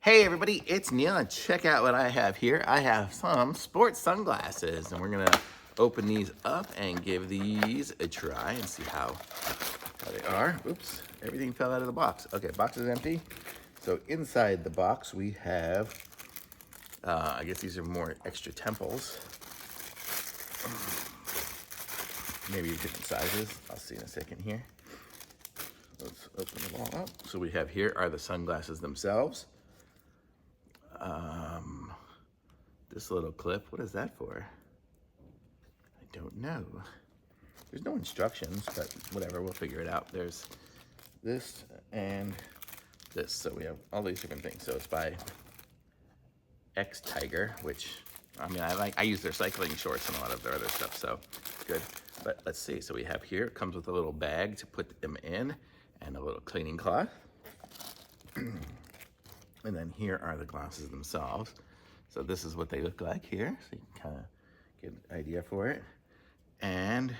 Hey everybody, it's Neil, and check out what I have here. I have some sports sunglasses, and we're gonna open these up and give these a try and see how they are. Oops, everything fell out of the box. Okay, box is empty. So inside the box we have, I guess these are more extra temples. Maybe different sizes. I'll see in a second here. Let's open them all up. So we have here are the sunglasses themselves. This little clip, what is that for? I don't know. There's no instructions, but whatever, we'll figure it out. There's this and this, so we have all these different things. So it's by X Tiger, which, I mean, I use their cycling shorts and a lot of their other stuff, so it's good. But let's see, so we have here, it comes with a little bag to put them in and a little cleaning cloth. And then here are the glasses themselves. So this is what they look like here, so you can kind of get an idea for it. And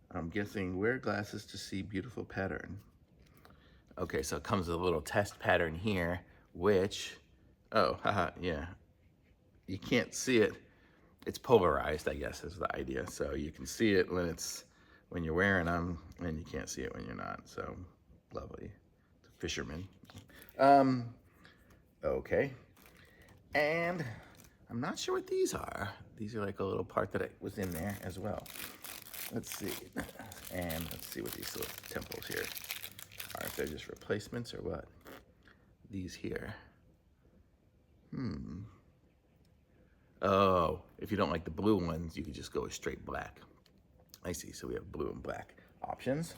I'm guessing wear glasses to see beautiful pattern. Okay, so it comes with a little test pattern here, which, oh, haha, yeah. You can't see it. It's polarized, I guess, is the idea. So you can see it when you're wearing them, and you can't see it when you're not. So lovely. It's a fisherman. Okay. And I'm not sure what these are. These are like a little part that was in there as well. Let's see. And let's see what these little temples here are. If they're just replacements or what. These here. Oh, if you don't like the blue ones, you could just go with straight black. I see. So we have blue and black options.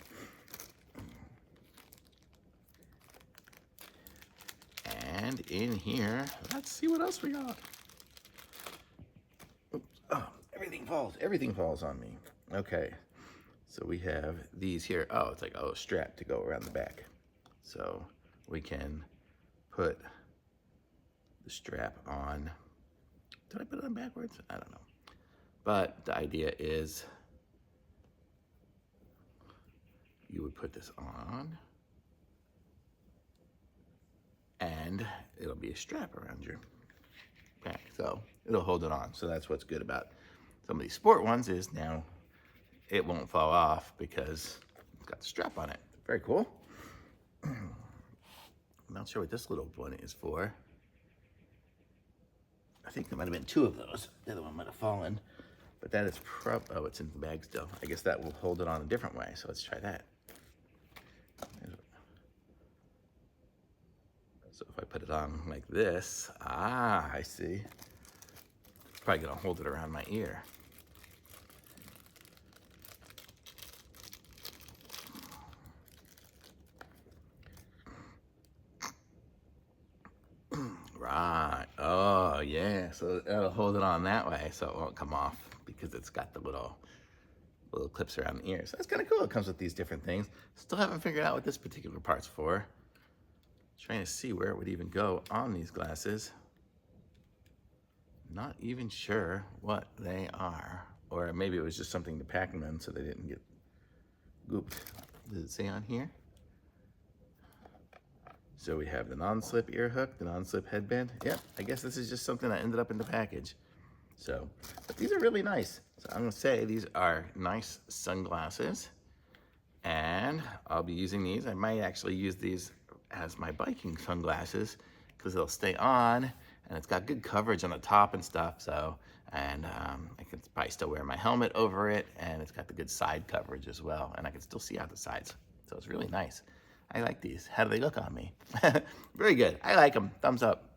And in here, let's see what else we got. Oops. Oh, everything falls on me. Okay, so we have these here. Oh, it's like a little strap to go around the back. So we can put the strap on. Did I put it on backwards? I don't know. But the idea is you would put this on, and it'll be a strap around your back, so it'll hold it on. So that's what's good about some of these sport ones, is now it won't fall off because it's got the strap on it. Very cool. I'm not sure what this little one is for. I think there might have been two of those. The other one might have fallen, but that is oh, it's in the bag still. I guess that will hold it on a different way, so let's try that. So if I put it on like this, I see. It's probably gonna hold it around my ear. Right, oh yeah, so that'll hold it on that way so it won't come off because it's got the little clips around the ear. So that's kind of cool. It comes with these different things. Still haven't figured out what this particular part's for. Trying to see where it would even go on these glasses. Not even sure what they are. Or maybe it was just something to pack them in so they didn't get gooped. Does it say on here? So we have the non-slip ear hook, the non-slip headband. Yep, I guess this is just something that ended up in the package. So, but these are really nice. So I'm gonna say these are nice sunglasses. And I'll be using these. I might actually use these as my biking sunglasses because they'll stay on, and it's got good coverage on the top and stuff. So, and I can probably still wear my helmet over it, and it's got the good side coverage as well, and I can still see out the sides. So it's really nice. I like these. How do they look on me? Very good. I like them. Thumbs up.